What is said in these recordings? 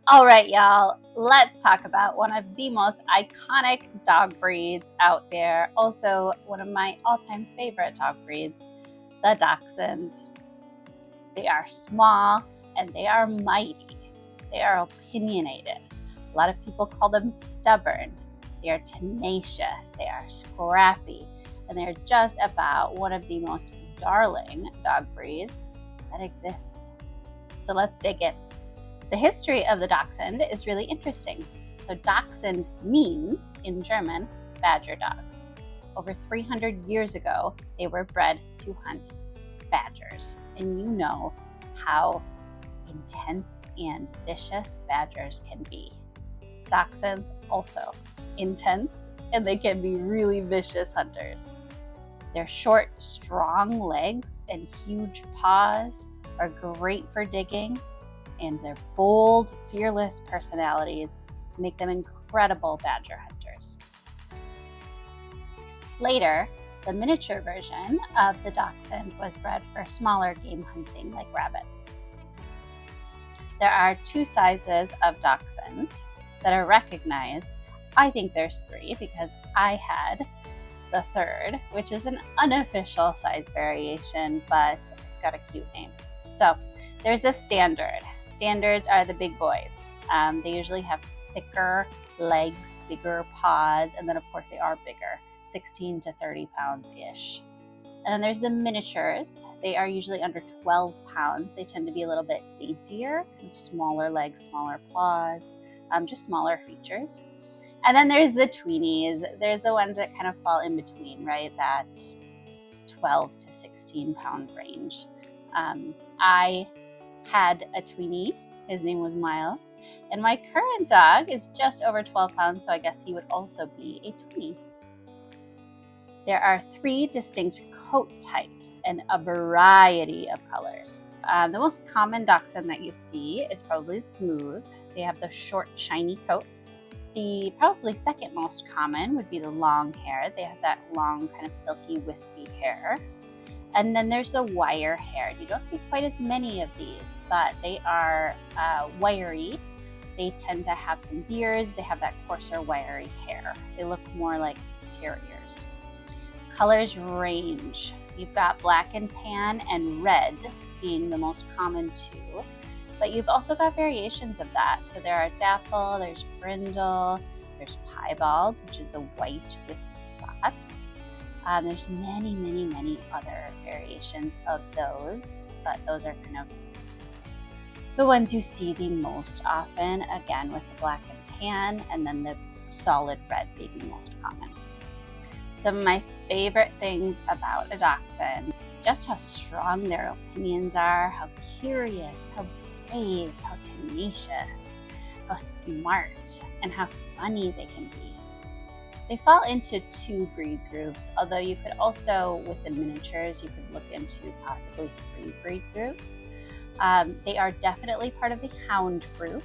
All right, y'all, let's talk about one of the most iconic dog breeds out there. Also, one of my all-time favorite dog breeds, the Dachshund. They are small and they are mighty. They are opinionated. A lot of people call them stubborn. They are tenacious. They are scrappy. And they're just about one of the most darling dog breeds that exists. So let's dig in. The history of the Dachshund is really interesting. So Dachshund means, in German, badger dog. Over 300 years ago, they were bred to hunt badgers. And you know how intense and vicious badgers can be. Dachshunds also intense, and they can be really vicious hunters. Their short, strong legs and huge paws are great for digging, and their bold, fearless personalities make them incredible badger hunters. Later, the miniature version of the Dachshund was bred for smaller game hunting like rabbits. There are two sizes of Dachshund that are recognized. I think there's three because I had the third, which is an unofficial size variation, but it's got a cute name. So there's the standard. Standards are the big boys. They usually have thicker legs, bigger paws, and then of course they are bigger, 16 to 30 pounds-ish. And then there's the miniatures. They are usually under 12 pounds. They tend to be a little bit daintier, kind of smaller legs, smaller paws, just smaller features. And then there's the tweenies. There's the ones that kind of fall in between, right? That 12 to 16 pound range. I had a tweenie. His name was Miles. And my current dog is just over 12 pounds, so I guess he would also be a tweenie. There are 3 distinct coat types and a variety of colors. The most common Dachshund that you see is probably smooth. They have the short, shiny coats. The probably second most common would be the long hair. They have that long, kind of silky, wispy hair. And then there's the wire haired. You don't see quite as many of these, but they are wiry. They tend to have some beards. They have that coarser, wiry hair. They look more like terriers. Colors range. You've got black and tan and red being the most common two, but you've also got variations of that. So there are dapple, there's brindle, there's piebald, which is the white with spots. There's many, many, many other variations of those, but those are kind of the ones you see the most often, again with the black and tan, and then the solid red being the most common. Some of my favorite things about a Dachshund, just how strong their opinions are, how curious, how brave, how tenacious, how smart, and how funny they can be. They fall into 2 breed groups, although you could also, with the miniatures, you could look into possibly 3 breed groups. They are definitely part of the hound group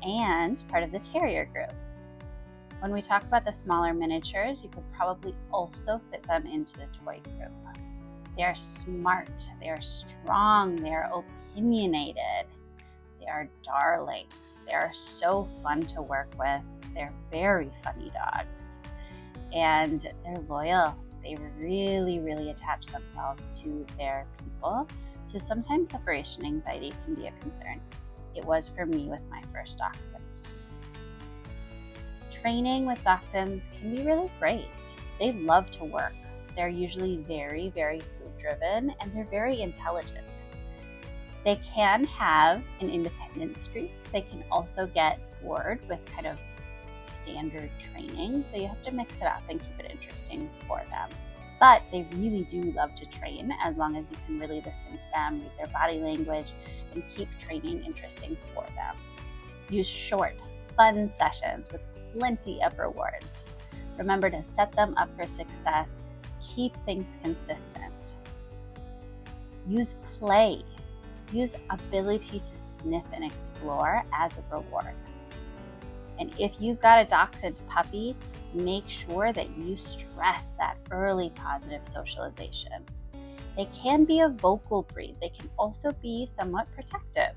and part of the terrier group. When we talk about the smaller miniatures, you could probably also fit them into the toy group. They are smart, they are strong, they are opinionated, they are darling, they are so fun to work with, they're very funny dogs, and they're loyal. They really, really attach themselves to their people, so sometimes separation anxiety can be a concern. It was for me with my first Dachshund. Training with Dachshunds can be really great. They love to work. They're usually very, very food driven, and they're very intelligent. They can have an independent streak. They can also get bored with kind of standard training, so you have to mix it up and keep it interesting for them. But they really do love to train as long as you can really listen to them, read their body language, and keep training interesting for them. Use short, fun sessions with plenty of rewards. Remember to set them up for success. Keep things consistent. Use play. Use ability to sniff and explore as a reward. And if you've got a Dachshund puppy, make sure that you stress that early positive socialization. They can be a vocal breed. They can also be somewhat protective.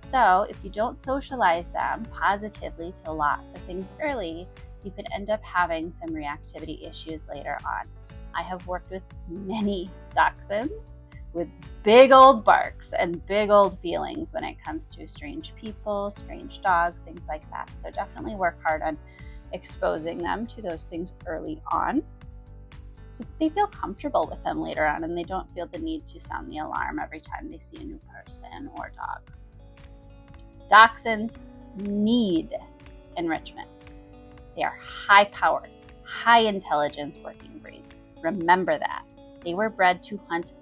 So if you don't socialize them positively to lots of things early, you could end up having some reactivity issues later on. I have worked with many dachshunds with big old barks and big old feelings when it comes to strange people, strange dogs, things like that. So definitely work hard on exposing them to those things early on so that they feel comfortable with them later on and they don't feel the need to sound the alarm every time they see a new person or dog. Dachshunds need enrichment. They are high-powered, high-intelligence working breeds. Remember that. They were bred to hunt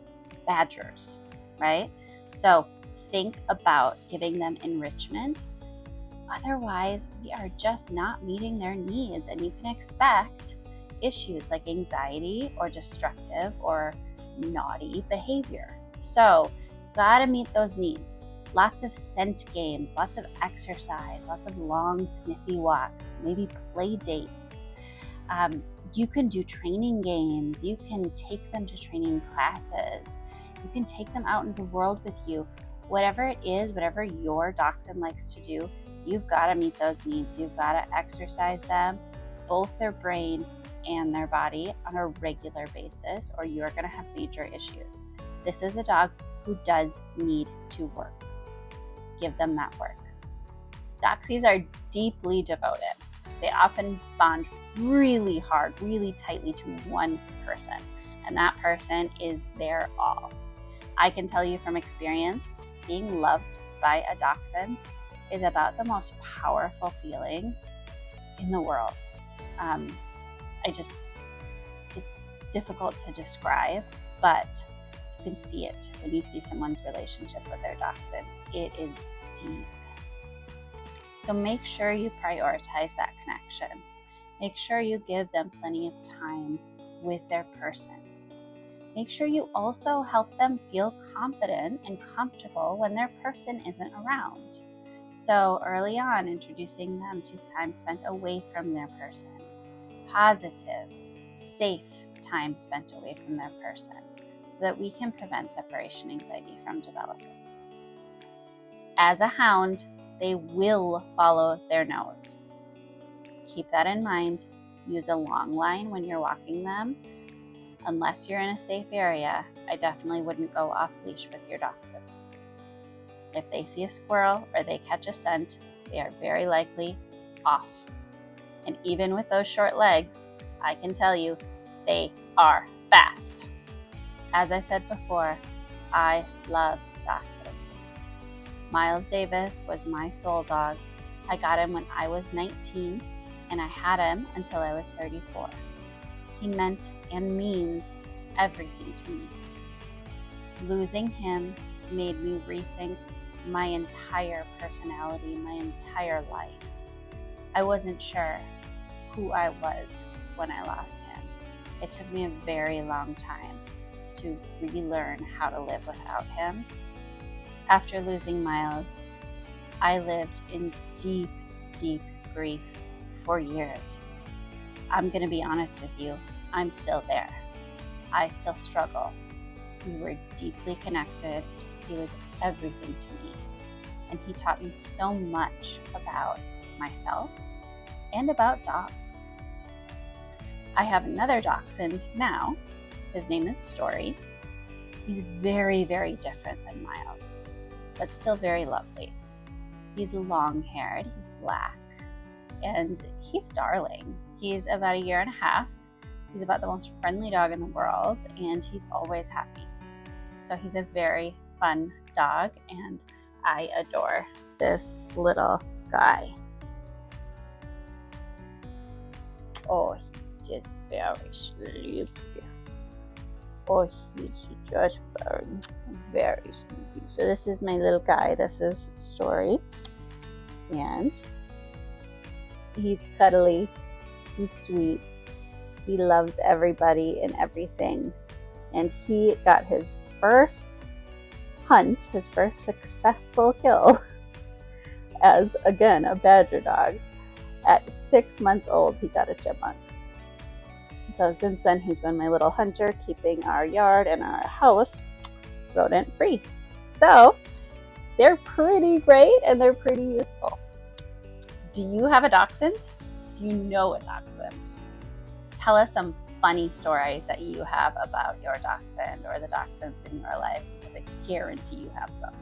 badgers, right? So think about giving them enrichment. Otherwise, we are just not meeting their needs, and you can expect issues like anxiety or destructive or naughty behavior. So, gotta meet those needs. Lots of scent games, lots of exercise, lots of long sniffy walks, maybe play dates. You can do training games. You can take them to training classes. You can take them out into the world with you. Whatever it is, whatever your dachshund likes to do, you've got to meet those needs. You've got to exercise them, both their brain and their body, on a regular basis, or you're going to have major issues. This is a dog who does need to work. Give them that work. Dachsies are deeply devoted. They often bond really hard, really tightly to one person, and that person is their all. I can tell you from experience, being loved by a dachshund is about the most powerful feeling in the world. It's difficult to describe, but you can see it when you see someone's relationship with their dachshund. It is deep. So make sure you prioritize that connection. Make sure you give them plenty of time with their person. Make sure you also help them feel confident and comfortable when their person isn't around. So early on, introducing them to time spent away from their person. Positive, safe time spent away from their person, so that we can prevent separation anxiety from developing. As a hound, they will follow their nose. Keep that in mind. Use a long line when you're walking them. Unless you're in a safe area, I definitely wouldn't go off leash with your dachshund. If they see a squirrel or they catch a scent, they are very likely off. And even with those short legs, I can tell you, they are fast. As I said before, I love dachshunds. Miles Davis was my soul dog. I got him when I was 19, and I had him until I was 34. He meant and means everything to me. Losing him made me rethink my entire personality, my entire life. I wasn't sure who I was when I lost him. It took me a very long time to relearn how to live without him. After losing Miles, I lived in deep, deep grief for years. I'm going to be honest with you, I'm still there. I still struggle. We were deeply connected. He was everything to me. And he taught me so much about myself and about dogs. I have another dachshund now. His name is Story. He's very, very different than Miles, but still very lovely. He's long-haired, he's black, and he's darling. He's about 1.5 years. He's about the most friendly dog in the world, and he's always happy. So he's a very fun dog, and I adore this little guy. Oh, he's just very sleepy. Oh, he's just very, very sleepy. So this is my little guy. This is Story. And he's cuddly. He's sweet. He loves everybody and everything. And he got his first hunt, his first successful kill as, again, a badger dog. At 6 months old, he got a chipmunk. So since then, he's been my little hunter, keeping our yard and our house rodent free. So they're pretty great and they're pretty useful. Do you have a Dachshund? Do you know a Dachshund? Tell us some funny stories that you have about your Dachshund or the Dachshunds in your life, because I guarantee you have some.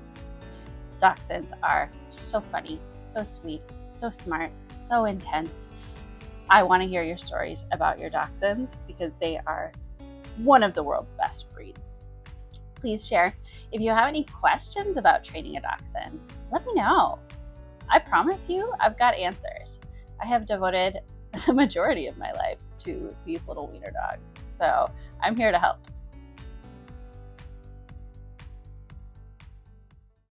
Dachshunds are so funny, so sweet, so smart, so intense. I want to hear your stories about your Dachshunds because they are one of the world's best breeds. Please share. If you have any questions about training a Dachshund, let me know. I promise you, I've got answers. I have devoted the majority of my life to these little wiener dogs, so I'm here to help.